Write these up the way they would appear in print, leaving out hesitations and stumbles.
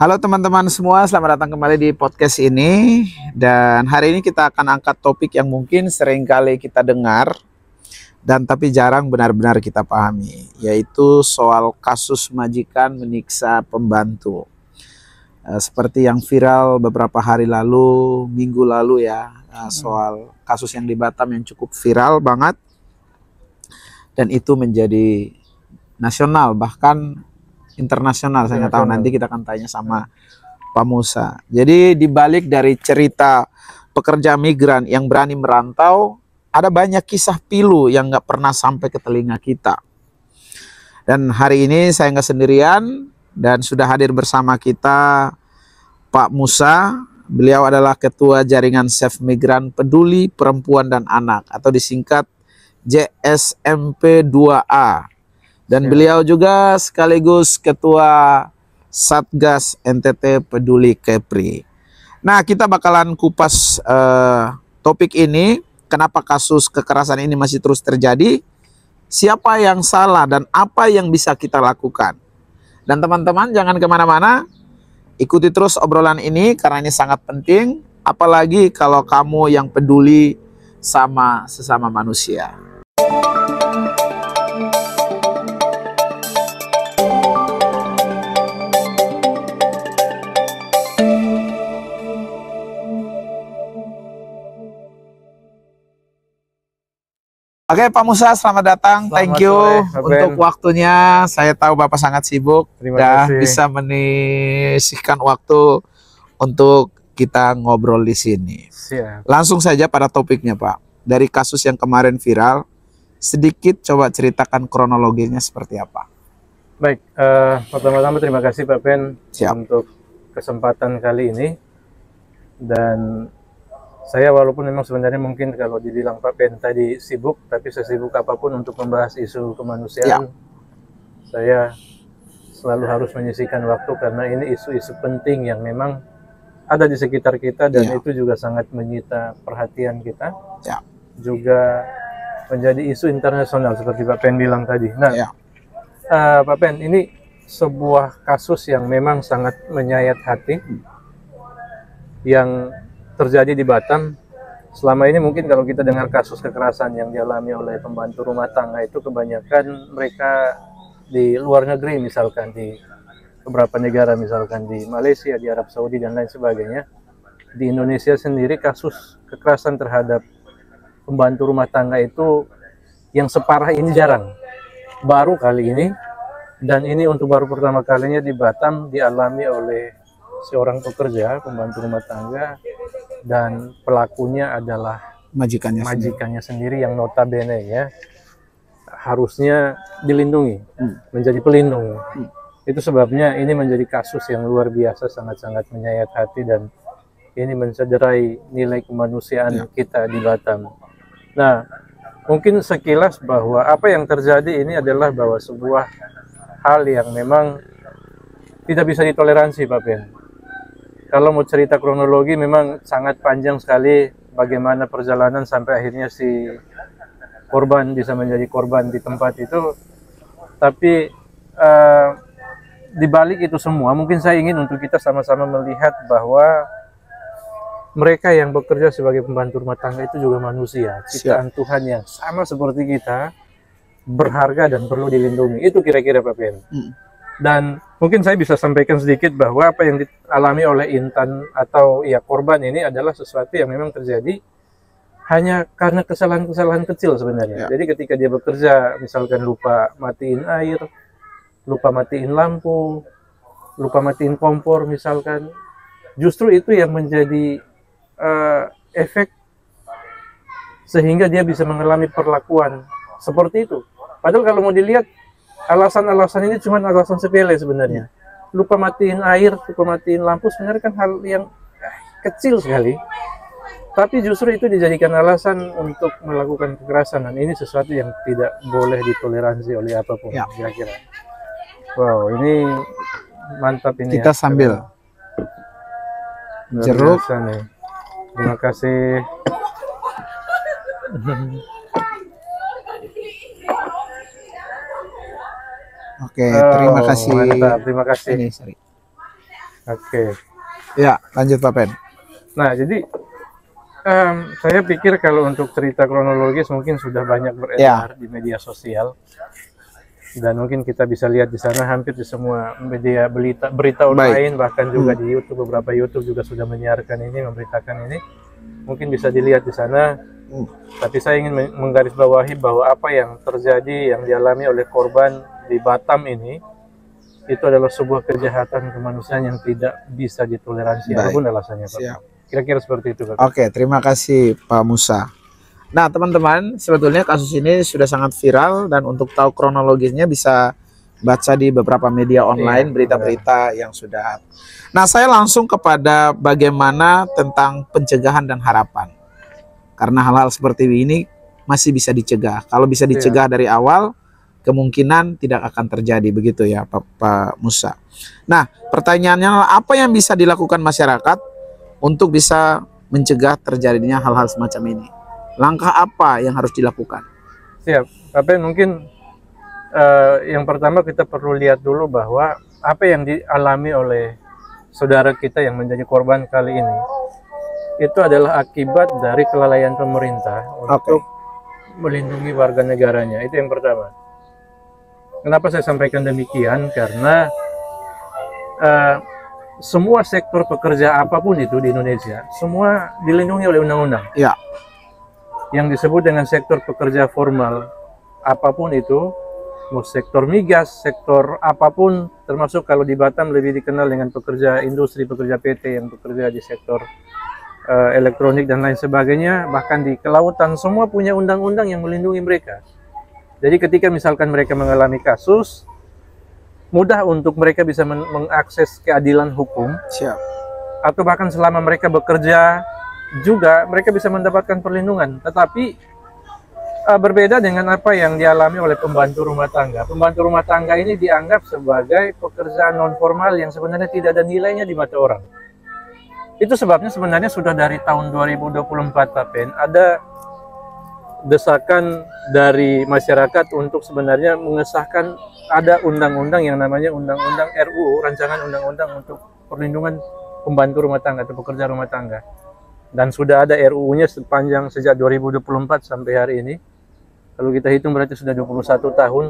Halo teman-teman semua, selamat datang kembali di podcast ini. Dan hari ini kita akan angkat topik yang mungkin sering kali kita dengar dan tapi jarang benar-benar kita pahami, yaitu soal kasus majikan menyiksa pembantu. Seperti yang viral beberapa hari lalu, minggu lalu ya, soal kasus yang di Batam yang cukup viral banget. Dan itu menjadi nasional, bahkan internasional. Saya nggak tahu, nanti kita akan tanya sama Pak Musa. Jadi dibalik dari cerita pekerja migran yang berani merantau, ada banyak kisah pilu yang nggak pernah sampai ke telinga kita. Dan hari ini saya nggak sendirian dan sudah hadir bersama kita Pak Musa. Beliau adalah Ketua Jaringan Save Migran Peduli Perempuan dan Anak atau disingkat JSMP2A. Dan beliau juga sekaligus Ketua Satgas NTT Peduli Kepri. Nah, kita bakalan kupas topik ini. Kenapa kasus kekerasan ini masih terus terjadi? Siapa yang salah dan apa yang bisa kita lakukan? Dan teman-teman jangan kemana-mana. Ikuti terus obrolan ini karena ini sangat penting. Apalagi kalau kamu yang peduli sama sesama manusia. Oke, Pak Musa, selamat datang. Thank you untuk waktunya. Saya tahu Bapak sangat sibuk. Terima kasih. Bisa menyisihkan waktu untuk kita ngobrol di sini. Siap. Langsung saja pada topiknya, Pak. Dari kasus yang kemarin viral, sedikit coba ceritakan kronologinya seperti apa. Baik, pertama-tama terima kasih Pak Ben untuk kesempatan kali ini. Dan saya walaupun memang sebenarnya mungkin kalau dibilang Pak Ben tadi sibuk, tapi sesibuk apapun untuk membahas isu kemanusiaan, saya selalu harus menyisihkan waktu karena ini isu-isu penting yang memang ada di sekitar kita dan itu juga sangat menyita perhatian kita. Juga menjadi isu internasional seperti Pak Ben bilang tadi. Nah, Pak Ben, ini sebuah kasus yang memang sangat menyayat hati yang terjadi di Batam. Selama ini mungkin kalau kita dengar kasus kekerasan yang dialami oleh pembantu rumah tangga itu kebanyakan mereka di luar negeri, misalkan di beberapa negara, misalkan di Malaysia, di Arab Saudi dan lain sebagainya. Di Indonesia sendiri kasus kekerasan terhadap pembantu rumah tangga itu yang separah ini jarang. Baru kali ini, dan ini untuk baru pertama kalinya di Batam dialami oleh seorang pekerja, pembantu rumah tangga, dan pelakunya adalah majikannya sendiri yang notabene ya harusnya dilindungi, menjadi pelindung. Itu sebabnya ini menjadi kasus yang luar biasa, sangat-sangat menyayat hati dan ini mencederai nilai kemanusiaan kita di Batam. Nah, mungkin sekilas bahwa apa yang terjadi ini adalah bahwa sebuah hal yang memang tidak bisa ditoleransi, Pak Ben. Kalau mau cerita kronologi memang sangat panjang sekali bagaimana perjalanan sampai akhirnya si korban bisa menjadi korban di tempat itu. Tapi di balik itu semua mungkin saya ingin untuk kita sama-sama melihat bahwa mereka yang bekerja sebagai pembantu rumah tangga itu juga manusia, ciptaan Tuhan yang sama seperti kita, berharga dan perlu dilindungi. Itu kira-kira Pak Ben. Dan mungkin saya bisa sampaikan sedikit bahwa apa yang dialami oleh Intan atau ya korban ini adalah sesuatu yang memang terjadi hanya karena kesalahan-kesalahan kecil sebenarnya. Jadi ketika dia bekerja, misalkan lupa matiin air, lupa matiin lampu, lupa matiin kompor misalkan, justru itu yang menjadi efek sehingga dia bisa mengalami perlakuan seperti itu. Padahal kalau mau dilihat alasan-alasan ini cuma alasan sepele sebenarnya. Lupa matiin air, lupa matiin lampu sebenarnya kan hal yang kecil sekali. Tapi justru itu dijadikan alasan untuk melakukan kekerasan dan ini sesuatu yang tidak boleh ditoleransi oleh apapun kira-kira. Wow, ini mantap ini. Kita sambil jeruk. Nih. Terima kasih. Oke, terima kasih. Mantap, terima kasih. Ini, sorry. Oke. Ya, lanjut Pak Pen. Nah, jadi saya pikir kalau untuk cerita kronologis mungkin sudah banyak beredar di media sosial. Dan mungkin kita bisa lihat di sana hampir di semua media berita online, bahkan juga di YouTube, beberapa YouTube juga sudah menyiarkan ini, memberitakan ini. Mungkin bisa dilihat di sana. Tapi saya ingin menggarisbawahi bahwa apa yang terjadi, yang dialami oleh korban di Batam ini, itu adalah sebuah kejahatan kemanusiaan yang tidak bisa ditoleransi apapun alasannya, Pak. Kira-kira seperti itu, Pak. Oke, terima kasih Pak Musa. Nah, teman-teman, sebetulnya kasus ini sudah sangat viral dan untuk tahu kronologisnya bisa baca di beberapa media online, berita-berita yang sudah. Nah, saya langsung kepada bagaimana tentang pencegahan dan harapan. Karena hal-hal seperti ini masih bisa dicegah. Kalau bisa dicegah dari awal, kemungkinan tidak akan terjadi, begitu ya Pak Musa. Nah, pertanyaannya apa yang bisa dilakukan masyarakat untuk bisa mencegah terjadinya hal-hal semacam ini? Langkah apa yang harus dilakukan? Siap. Tapi mungkin yang pertama kita perlu lihat dulu bahwa apa yang dialami oleh saudara kita yang menjadi korban kali ini itu adalah akibat dari kelalaian pemerintah untuk melindungi warga negaranya. Itu yang pertama. Kenapa saya sampaikan demikian? Karena semua sektor pekerja apapun itu di Indonesia, semua dilindungi oleh undang-undang. Ya. Yang disebut dengan sektor pekerja formal apapun itu, mau sektor migas, sektor apapun, termasuk kalau di Batam lebih dikenal dengan pekerja industri, pekerja PT yang bekerja di sektor elektronik dan lain sebagainya, bahkan di kelautan, semua punya undang-undang yang melindungi mereka. Jadi ketika misalkan mereka mengalami kasus, mudah untuk mereka bisa mengakses keadilan hukum. Siap. Atau bahkan selama mereka bekerja juga mereka bisa mendapatkan perlindungan. Tetapi berbeda dengan apa yang dialami oleh pembantu rumah tangga. Pembantu rumah tangga ini dianggap sebagai pekerjaan non formal yang sebenarnya tidak ada nilainya di mata orang. Itu sebabnya sebenarnya sudah dari tahun 2024 Pak Pen ada desakan dari masyarakat untuk sebenarnya mengesahkan ada undang-undang yang namanya undang-undang RUU, rancangan undang-undang untuk perlindungan pembantu rumah tangga atau pekerja rumah tangga. Dan sudah ada RUU-nya sejak 2024 sampai hari ini. Kalau kita hitung berarti sudah 21 tahun.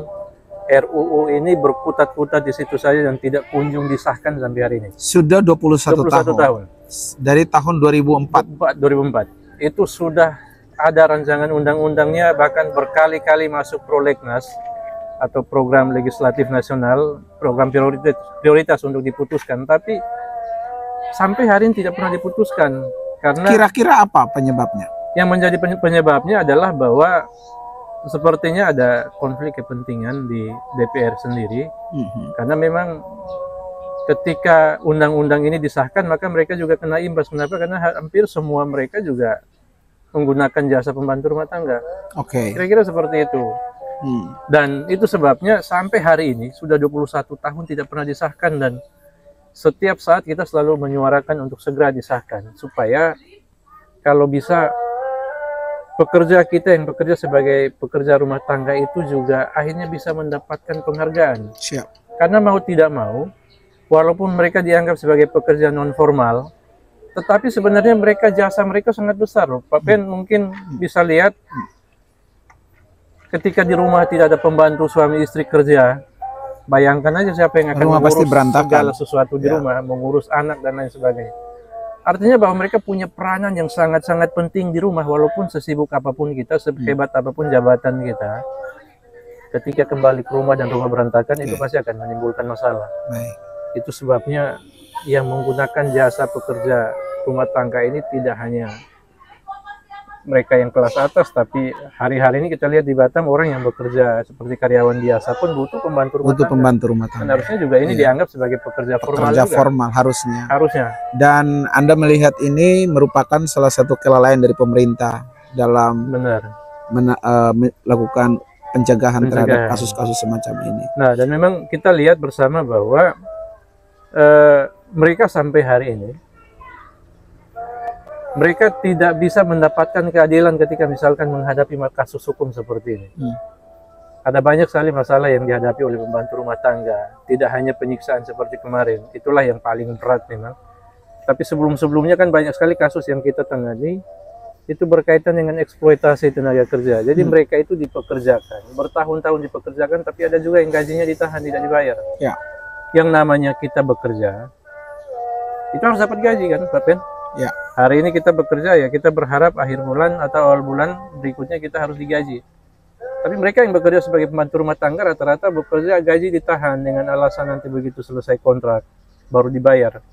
RUU ini berkutat-kutat di situ saja dan tidak kunjung disahkan sampai hari ini. Sudah 21 tahun. Dari tahun 2004. Itu sudah ada rancangan undang-undangnya, bahkan berkali-kali masuk prolegnas atau program legislatif nasional, program prioritas untuk diputuskan. Tapi sampai hari ini tidak pernah diputuskan. Karena kira-kira apa penyebabnya? Yang menjadi penyebabnya adalah bahwa sepertinya ada konflik kepentingan di DPR sendiri. Karena memang ketika undang-undang ini disahkan, maka mereka juga kena imbas. Kenapa? Karena hampir semua mereka juga menggunakan jasa pembantu rumah tangga. Kira-kira seperti itu. Dan itu sebabnya sampai hari ini sudah 21 tahun tidak pernah disahkan, dan setiap saat kita selalu menyuarakan untuk segera disahkan supaya kalau bisa pekerja kita yang bekerja sebagai pekerja rumah tangga itu juga akhirnya bisa mendapatkan penghargaan. Siap. Karena mau tidak mau, walaupun mereka dianggap sebagai pekerja non formal, tetapi sebenarnya jasa mereka sangat besar loh. Pak Pen mungkin bisa lihat ketika di rumah tidak ada pembantu suami istri kerja, bayangkan aja siapa yang akan mengurus segala sesuatu di rumah, mengurus anak dan lain sebagainya. Artinya bahwa mereka punya peranan yang sangat-sangat penting di rumah, walaupun sesibuk apapun kita, sehebat apapun jabatan kita, ketika kembali ke rumah dan rumah berantakan, itu pasti akan menimbulkan masalah. Itu sebabnya yang menggunakan jasa pekerja rumah tangga ini tidak hanya mereka yang kelas atas, tapi hari-hari ini kita lihat di Batam orang yang bekerja seperti karyawan biasa pun butuh pembantu rumah tangga. Dan harusnya juga ini dianggap sebagai pekerja formal juga. Formal harusnya. Dan Anda melihat ini merupakan salah satu kelalaian dari pemerintah dalam melakukan pencegahan terhadap kasus-kasus semacam ini. Nah, dan memang kita lihat bersama bahwa mereka sampai hari ini mereka tidak bisa mendapatkan keadilan ketika misalkan menghadapi kasus hukum seperti ini. ada banyak sekali masalah yang dihadapi oleh pembantu rumah tangga. Tidak hanya penyiksaan seperti kemarin, itulah yang paling berat memang. Tapi sebelum-sebelumnya kan banyak sekali kasus yang kita tangani itu berkaitan dengan eksploitasi tenaga kerja. Jadi mereka itu dipekerjakan, bertahun-tahun dipekerjakan, tapi ada juga yang gajinya ditahan, tidak dibayar. Ya. Yang namanya kita bekerja, itu harus dapat gaji kan, Pak Pen? Ya. Hari ini kita bekerja ya, kita berharap akhir bulan atau awal bulan berikutnya kita harus digaji. Tapi mereka yang bekerja sebagai pembantu rumah tangga rata-rata bekerja gaji ditahan dengan alasan nanti begitu selesai kontrak baru dibayar.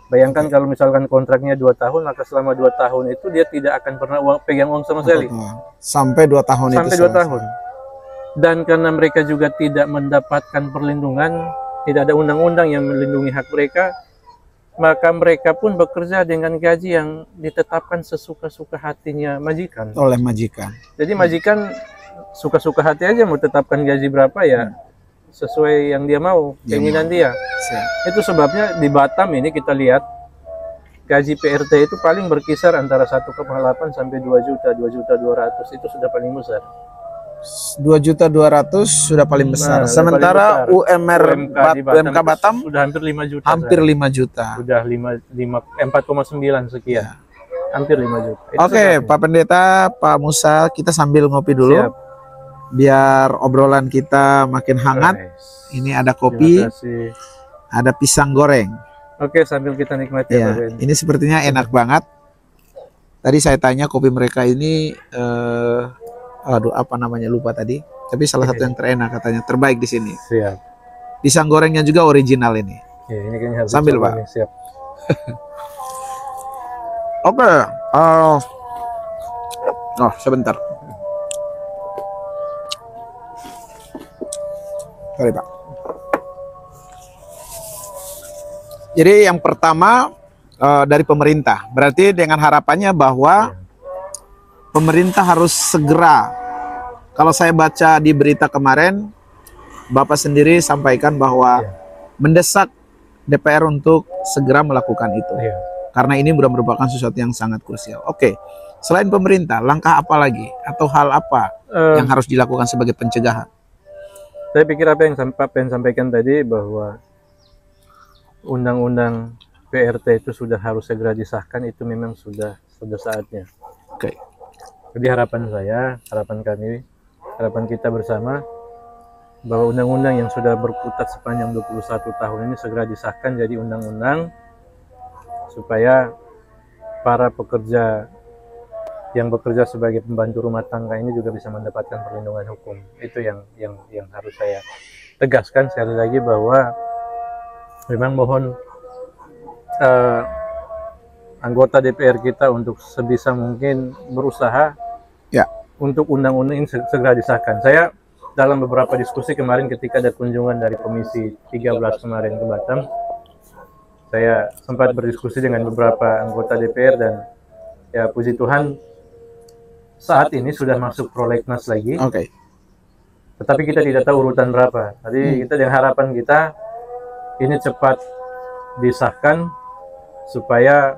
Bayangkan kalau misalkan kontraknya 2 tahun, maka selama 2 tahun itu dia tidak akan pernah pegang uang sama sekali. Sampai 2 tahun Sampai itu 2 tahun. Dan karena mereka juga tidak mendapatkan perlindungan, tidak ada undang-undang yang melindungi hak mereka, maka mereka pun bekerja dengan gaji yang ditetapkan sesuka-suka hatinya majikan. Oleh majikan. Jadi majikan suka-suka hati aja mau tetapkan gaji berapa ya sesuai yang dia mau, keinginan dia. Itu sebabnya di Batam ini kita lihat gaji PRT itu paling berkisar antara 1,8 sampai 2 juta, 2.200.000 itu sudah paling besar. 2.200.000 sudah paling besar. Sementara paling besar. UMR UMK Batam sudah hampir 5 juta. Hampir 5 juta. Sudah 4,9 sekian. Hampir 5 juta. Oke, Pak Pendeta, Pak Musa, kita sambil ngopi dulu. Siap. Biar obrolan kita makin hangat. Ini ada kopi, ada pisang goreng. Oke, sambil kita nikmati. Ya, ini sepertinya enak banget. Tadi saya tanya kopi mereka ini, aduh apa namanya lupa tadi. Tapi salah satu yang terenak katanya, terbaik di sini. Siap. Pisang gorengnya juga original ini. Ya, ini kayaknya harus sambil Pak. Nih, siap. Oke. Oh, sebentar. Sorry, Pak. Jadi yang pertama dari pemerintah. Berarti dengan harapannya bahwa pemerintah harus segera. Kalau saya baca di berita kemarin, Bapak sendiri sampaikan bahwa mendesak DPR untuk segera melakukan itu. Karena ini merupakan sesuatu yang sangat krusial. Oke, selain pemerintah, langkah apa lagi? Atau hal apa yang harus dilakukan sebagai pencegahan? Saya pikir apa yang Pak Pen sampaikan tadi bahwa undang-undang PRT itu sudah harus segera disahkan, itu memang sudah saatnya. Oke. Jadi harapan saya, harapan kami, harapan kita bersama bahwa undang-undang yang sudah berkutat sepanjang 21 tahun ini segera disahkan jadi undang-undang supaya para pekerja yang bekerja sebagai pembantu rumah tangga ini juga bisa mendapatkan perlindungan hukum. Itu yang harus saya tegaskan sekali lagi, bahwa memang mohon anggota DPR kita untuk sebisa mungkin berusaha untuk undang-undang ini segera disahkan. Saya dalam beberapa diskusi kemarin ketika ada kunjungan dari Komisi 13 kemarin ke Batam, saya sempat berdiskusi dengan beberapa anggota DPR dan ya puji Tuhan saat ini sudah masuk prolegnas lagi. Oke. Tetapi kita tidak tahu urutan berapa. Jadi kita dengan harapan kita ini cepat disahkan supaya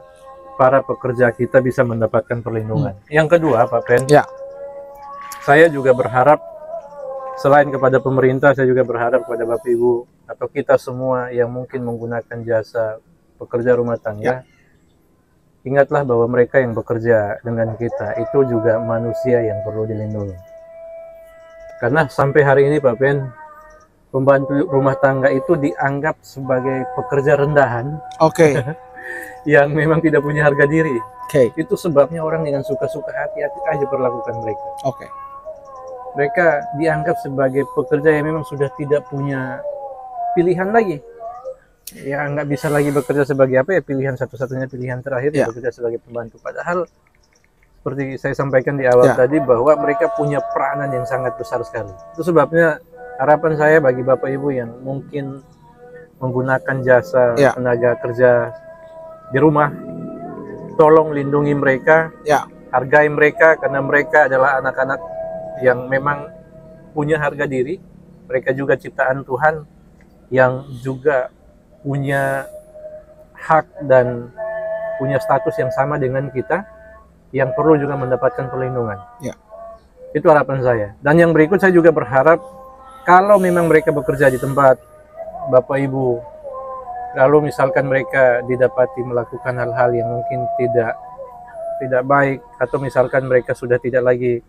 para pekerja kita bisa mendapatkan perlindungan. Yang kedua, Pak Pen, saya juga berharap selain kepada pemerintah, saya juga berharap kepada Bapak Ibu atau kita semua yang mungkin menggunakan jasa pekerja rumah tangga, ingatlah bahwa mereka yang bekerja dengan kita itu juga manusia yang perlu dilindungi. Karena sampai hari ini Pak Pen, pembantu rumah tangga itu dianggap sebagai pekerja rendahan. Yang memang tidak punya harga diri. Itu sebabnya orang dengan suka-suka hati-hati aja perlakukan mereka. Mereka dianggap sebagai pekerja yang memang sudah tidak punya pilihan lagi. Ya nggak bisa lagi bekerja sebagai apa ya, pilihan satu-satunya pilihan terakhir bekerja sebagai pembantu. Padahal seperti saya sampaikan di awal tadi bahwa mereka punya peranan yang sangat besar sekali. Itu sebabnya harapan saya bagi Bapak Ibu yang mungkin menggunakan jasa tenaga kerja di rumah, tolong lindungi mereka, hargai mereka, karena mereka adalah anak-anak yang memang punya harga diri. Mereka juga ciptaan Tuhan yang juga punya hak dan punya status yang sama dengan kita, yang perlu juga mendapatkan perlindungan. Itu harapan saya. Dan yang berikut, saya juga berharap kalau memang mereka bekerja di tempat Bapak Ibu, lalu misalkan mereka didapati melakukan hal-hal yang mungkin tidak baik, atau misalkan mereka sudah tidak lagi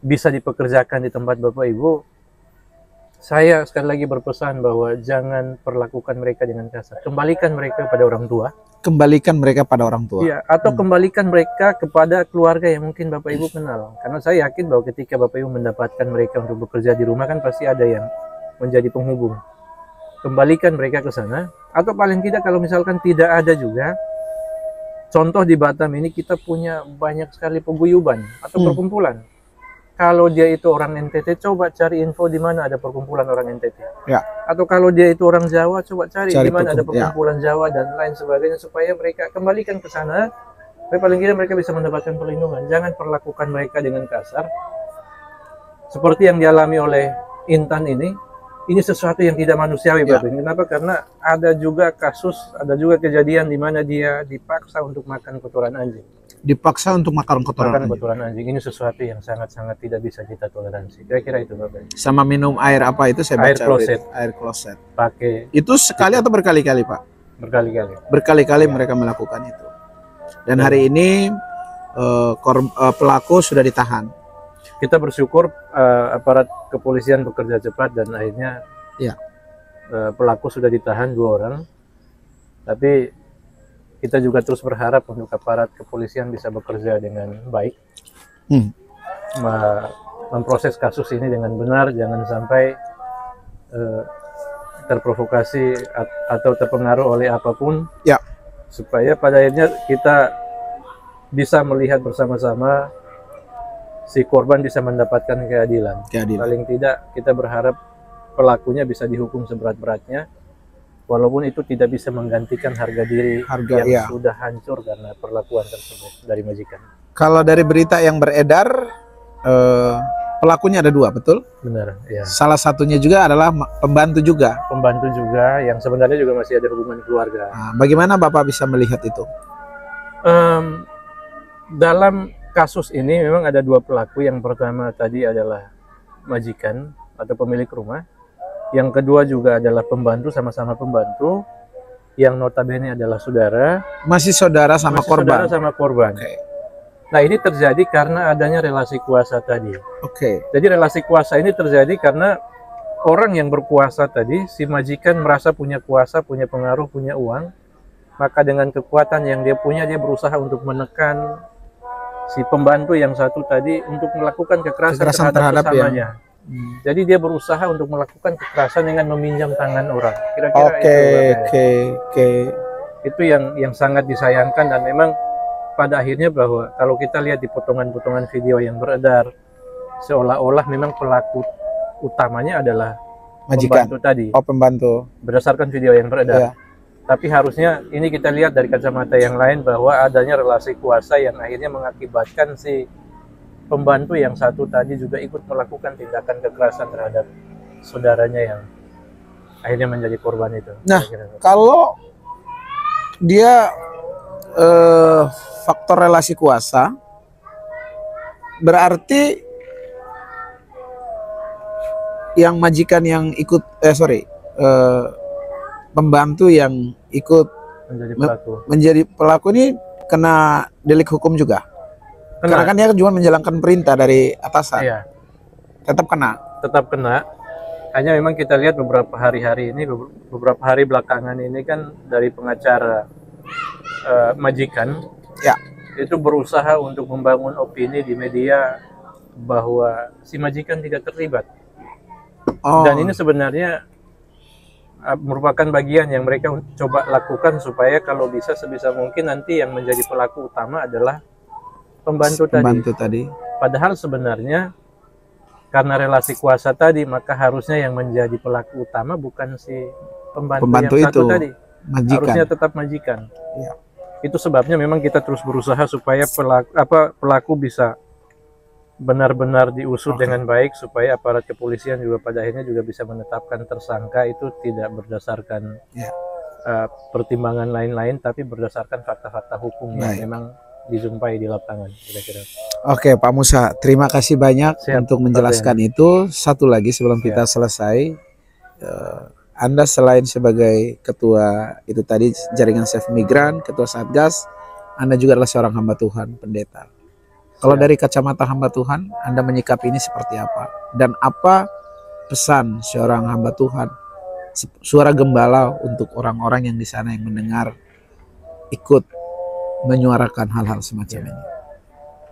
bisa dipekerjakan di tempat Bapak Ibu, saya sekali lagi berpesan bahwa jangan perlakukan mereka dengan kasar. Kembalikan mereka pada orang tua. Kembalikan mereka pada orang tua. Iya, atau kembalikan mereka kepada keluarga yang mungkin Bapak Ibu kenal. Karena saya yakin bahwa ketika Bapak Ibu mendapatkan mereka untuk bekerja di rumah, kan pasti ada yang menjadi penghubung. Kembalikan mereka ke sana. Atau paling tidak kalau misalkan tidak ada juga, contoh di Batam ini kita punya banyak sekali paguyuban atau perkumpulan. Kalau dia itu orang NTT, coba cari info di mana ada perkumpulan orang NTT. Ya. Atau kalau dia itu orang Jawa, coba cari di mana ada ya. perkumpulan Jawa dan lain sebagainya, supaya mereka kembalikan ke sana. Supaya paling tidak mereka bisa mendapatkan perlindungan. Jangan perlakukan mereka dengan kasar. Seperti yang dialami oleh Intan ini sesuatu yang tidak manusiawi, Ya. Bapak. Kenapa? Karena ada juga kasus, ada juga kejadian di mana dia dipaksa untuk makan kotoran anjing. Dipaksa untuk makan kotoran anjing. Ini sesuatu yang sangat-sangat tidak bisa kita toleransi. Kira-kira itu, Bapak. Sama minum air apa itu saya Air baca. kloset. Air kloset. Pakai Itu sekali atau berkali-kali, Pak? berkali-kali. Berkali-kali mereka melakukan itu. Dan hari ini pelaku sudah ditahan. Kita bersyukur aparat kepolisian bekerja cepat dan akhirnya Ya. Pelaku sudah ditahan 2 orang. Tapi kita juga terus berharap untuk aparat kepolisian bisa bekerja dengan baik, memproses kasus ini dengan benar, jangan sampai terprovokasi atau terpengaruh oleh apapun, ya, supaya pada akhirnya kita bisa melihat bersama-sama si korban bisa mendapatkan keadilan. Paling tidak kita berharap pelakunya bisa dihukum seberat-beratnya, walaupun itu tidak bisa menggantikan harga diri yang sudah hancur karena perlakuan tersebut dari majikan. Kalau dari berita yang beredar, pelakunya ada 2, betul? Benar, ya. Salah satunya juga adalah pembantu juga. Pembantu juga, yang sebenarnya juga masih ada hubungan keluarga. Nah, bagaimana Bapak bisa melihat itu? Dalam kasus ini memang ada 2 pelaku. Yang pertama tadi adalah majikan atau pemilik rumah. Yang kedua juga adalah pembantu, sama-sama pembantu, yang notabene adalah saudara. Masih saudara sama korban? Saudara sama korban. Okay. Nah, ini terjadi karena adanya relasi kuasa tadi. Oke. Jadi relasi kuasa ini terjadi karena orang yang berkuasa tadi, si majikan merasa punya kuasa, punya pengaruh, punya uang. Maka dengan kekuatan yang dia punya, dia berusaha untuk menekan si pembantu yang satu tadi untuk melakukan kekerasan terhadap sesamanya. Jadi dia berusaha untuk melakukan kekerasan dengan meminjam tangan orang. Kira-kira itu yang sangat disayangkan, dan memang pada akhirnya bahwa kalau kita lihat di potongan-potongan video yang beredar, seolah-olah memang pelaku utamanya adalah majikan. Pembantu tadi. Oh, pembantu. Berdasarkan video yang beredar. Ya. Tapi harusnya ini kita lihat dari kacamata yang lain, bahwa adanya relasi kuasa yang akhirnya mengakibatkan si pembantu yang satu tadi juga ikut melakukan tindakan kekerasan terhadap saudaranya yang akhirnya menjadi korban itu. Nah, kalau dia faktor relasi kuasa, berarti yang majikan yang ikut, pembantu yang ikut menjadi pelaku ini kena delik hukum juga? Karena kan dia cuma menjalankan perintah dari atasan. Iya. Tetap kena. Tetap kena. Hanya memang kita lihat beberapa hari belakangan ini kan dari pengacara majikan, ya, itu berusaha untuk membangun opini di media bahwa si majikan tidak terlibat. Dan ini sebenarnya merupakan bagian yang mereka coba lakukan supaya kalau bisa sebisa mungkin nanti yang menjadi pelaku utama adalah pembantu tadi. Padahal sebenarnya karena relasi kuasa tadi, maka harusnya yang menjadi pelaku utama bukan si pembantu yang satu tadi, majikan. Harusnya tetap majikan. Ya. Itu sebabnya memang kita terus berusaha supaya pelaku bisa benar-benar diusut dengan baik, supaya aparat kepolisian juga pada akhirnya juga bisa menetapkan tersangka itu tidak berdasarkan pertimbangan lain-lain, tapi berdasarkan fakta-fakta hukum yang memang dijumpai di lapangan kira-kira. Oke, Pak Musa, terima kasih banyak Siap, untuk menjelaskan itu. Satu lagi sebelum kita selesai, Anda selain sebagai ketua itu tadi jaringan Save Migran, ketua Satgas, Anda juga adalah seorang hamba Tuhan, pendeta. Kalau Siap. dari kacamata hamba Tuhan, Anda menyikapi ini seperti apa? Dan apa pesan seorang hamba Tuhan, suara gembala untuk orang-orang yang di sana yang mendengar, ikut menyuarakan hal-hal semacam ini?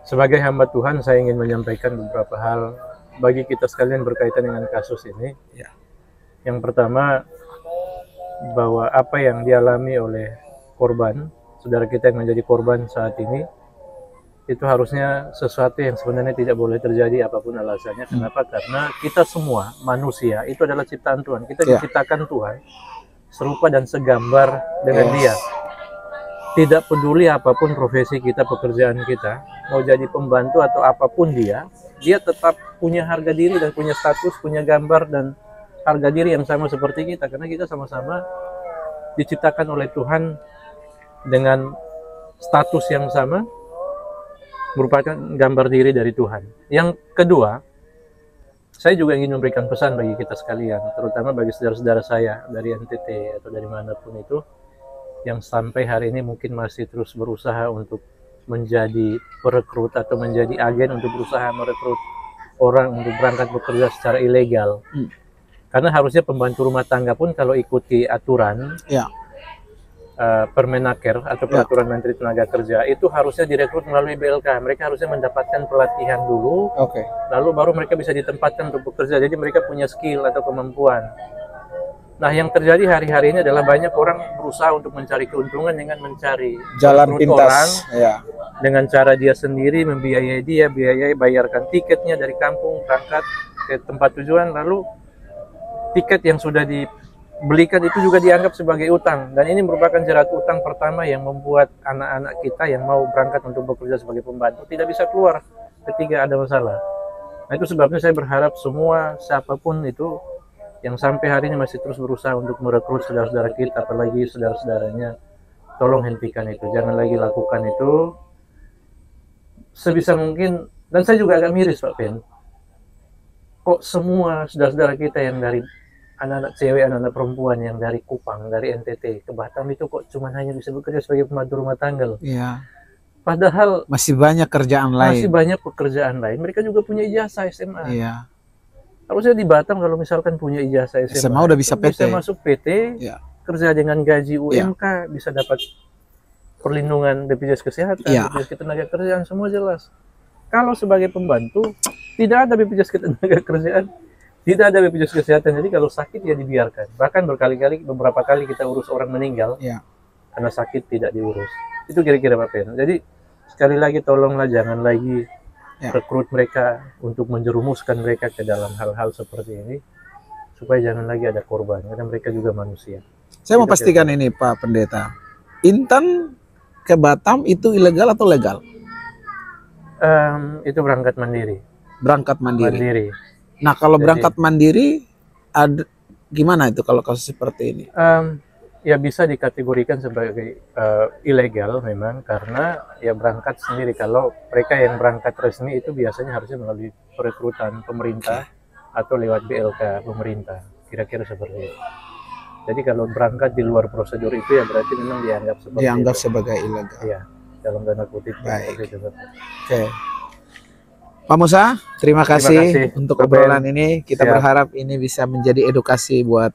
Sebagai hamba Tuhan, saya ingin menyampaikan beberapa hal bagi kita sekalian berkaitan dengan kasus ini. Ya. Yang pertama, bahwa apa yang dialami oleh korban, saudara kita yang menjadi korban saat ini, itu harusnya sesuatu yang sebenarnya tidak boleh terjadi apapun alasannya. Kenapa? Karena kita semua manusia itu adalah ciptaan Tuhan. Kita diciptakan Tuhan serupa dan segambar dengan Dia. Tidak peduli apapun profesi kita, pekerjaan kita, mau jadi pembantu atau apapun dia tetap punya harga diri dan punya status, punya gambar dan harga diri yang sama seperti kita. Karena kita sama-sama diciptakan oleh Tuhan dengan status yang sama, merupakan gambar diri dari Tuhan. Yang kedua, saya juga ingin memberikan pesan bagi kita sekalian, terutama bagi saudara-saudara saya dari NTT atau dari manapun itu, yang sampai hari ini mungkin masih terus berusaha untuk menjadi perekrut atau menjadi agen untuk berusaha merekrut orang untuk berangkat bekerja secara ilegal. Karena harusnya pembantu rumah tangga pun kalau ikuti aturan Permenaker atau Peraturan Menteri Tenaga Kerja, itu harusnya direkrut melalui BLK. Mereka harusnya mendapatkan pelatihan dulu, lalu baru mereka bisa ditempatkan untuk bekerja. Jadi mereka punya skill atau kemampuan. Nah, yang terjadi hari-hari ini adalah banyak orang berusaha untuk mencari keuntungan dengan mencari jalan pintas orang, dengan cara dia sendiri membiayai dia, bayarkan tiketnya dari kampung berangkat ke tempat tujuan, lalu tiket yang sudah dibelikan itu juga dianggap sebagai utang, dan ini merupakan jerat utang pertama yang membuat anak-anak kita yang mau berangkat untuk bekerja sebagai pembantu tidak bisa keluar ketika ada masalah. Nah, itu sebabnya saya berharap semua siapapun itu yang sampai hari ini masih terus berusaha untuk merekrut saudara-saudara kita, apalagi saudara-saudaranya, tolong hentikan itu, jangan lagi lakukan itu sebisa mungkin. Dan saya juga agak miris, Pak Pen, kok semua saudara-saudara kita yang dari anak-anak cewek, anak-anak perempuan yang dari Kupang, dari NTT ke Batam itu kok cuma hanya bisa bekerja sebagai pembantu rumah tangga loh. Padahal masih banyak kerjaan lain. Masih banyak pekerjaan lain. Mereka juga punya ijazah SMA. Harusnya di Batam kalau misalkan punya ijazah SMA udah bisa PT. Bisa masuk PT, kerja dengan gaji UMK, bisa dapat perlindungan BPJS Kesehatan, BPJS Ketenagakerjaan, semua jelas. Kalau sebagai pembantu, tidak ada BPJS Ketenagakerjaan, tidak ada BPJS Kesehatan. Jadi kalau sakit ya dibiarkan. Bahkan beberapa kali kita urus orang meninggal karena sakit tidak diurus. Itu kira-kira Pak Pen. Jadi sekali lagi tolonglah jangan lagi rekrut mereka untuk menjerumuskan mereka ke dalam hal-hal seperti ini, supaya jangan lagi ada korban, karena mereka juga manusia. Saya mau pastikan ini Pak Pendeta, Intan ke Batam itu ilegal atau legal? Itu berangkat mandiri. Berangkat mandiri. Nah, kalau berangkat mandiri, gimana itu kalau kasus seperti ini? Ya bisa dikategorikan sebagai ilegal memang, karena ya berangkat sendiri. Kalau mereka yang berangkat resmi itu biasanya harusnya melalui perekrutan pemerintah atau lewat BLK pemerintah, kira-kira seperti itu. Jadi kalau berangkat di luar prosedur itu ya berarti memang dianggap sebagai ilegal. Iya, dalam tanda kutip. Baik. Oke. Pak Musa, terima kasih untuk obrolan ini. Kita berharap ini bisa menjadi edukasi buat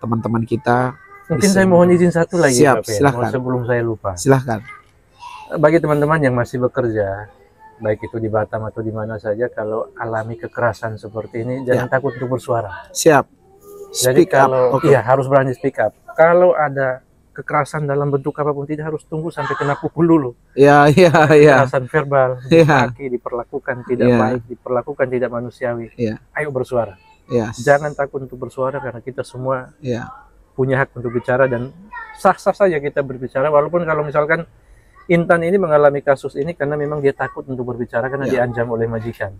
teman-teman kita. Mungkin saya mohon izin satu lagi, Pak Pen, silahkan. Sebelum saya lupa. Silahkan. Bagi teman-teman yang masih bekerja, baik itu di Batam atau di mana saja, kalau alami kekerasan seperti ini, jangan takut untuk bersuara. Siap. Jadi kalau harus berani speak up. Kalau ada kekerasan dalam bentuk apapun, tidak harus tunggu sampai kena pukul dulu. Kekerasan verbal, kaki diperlakukan tidak baik, diperlakukan tidak manusiawi. Ayo bersuara. Jangan takut untuk bersuara, karena kita semua punya hak untuk bicara, dan sah-sah saja kita berbicara. Walaupun kalau misalkan Intan ini mengalami kasus ini karena memang dia takut untuk berbicara karena diancam oleh majikan.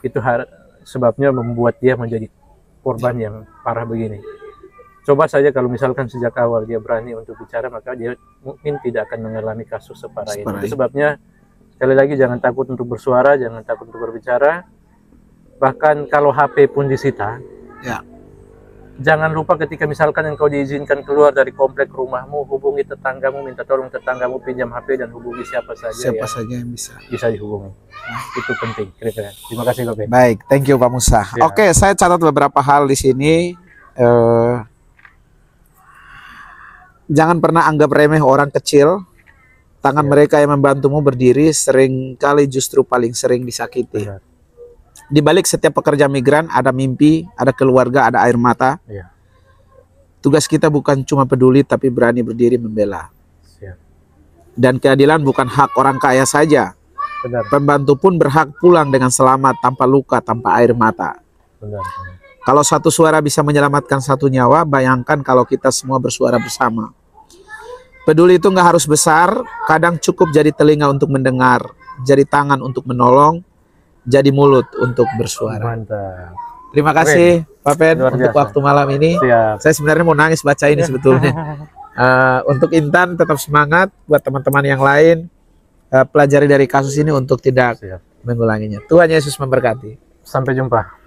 Itu sebabnya membuat dia menjadi korban yang parah begini. coba saja kalau misalkan sejak awal dia berani untuk bicara, maka dia mungkin tidak akan mengalami kasus separah ini. Itu sebabnya sekali lagi jangan takut untuk bersuara, jangan takut untuk berbicara. Bahkan kalau HP pun disita, Ya. jangan lupa ketika misalkan engkau diizinkan keluar dari komplek rumahmu, hubungi tetanggamu, minta tolong tetanggamu pinjam HP dan hubungi siapa saja yang bisa dihubungi. Itu penting. Kira-kira. Terima kasih Pak Ben. Baik, thank you Pak Musa. Ya. Oke, saya catat beberapa hal di sini. Jangan pernah anggap remeh orang kecil. Tangan mereka yang membantumu berdiri sering kali justru paling sering disakiti. Benar. Di balik setiap pekerja migran ada mimpi, ada keluarga, ada air mata. Ya. Tugas kita bukan cuma peduli tapi berani berdiri membela. Siap. Dan keadilan bukan hak orang kaya saja. Benar. Pembantu pun berhak pulang dengan selamat, tanpa luka, tanpa air mata. Benar. Kalau satu suara bisa menyelamatkan satu nyawa, bayangkan kalau kita semua bersuara bersama. Peduli itu nggak harus besar, kadang cukup jadi telinga untuk mendengar, jadi tangan untuk menolong, jadi mulut untuk bersuara. Mantap. Terima kasih Pak Pen Luar untuk biasa. waktu malam ini. Siap. Saya sebenarnya mau nangis baca ini sebetulnya. Untuk Intan tetap semangat, buat teman-teman yang lain pelajari dari kasus ini untuk tidak Siap. mengulanginya. Tuhan Yesus memberkati. Sampai jumpa.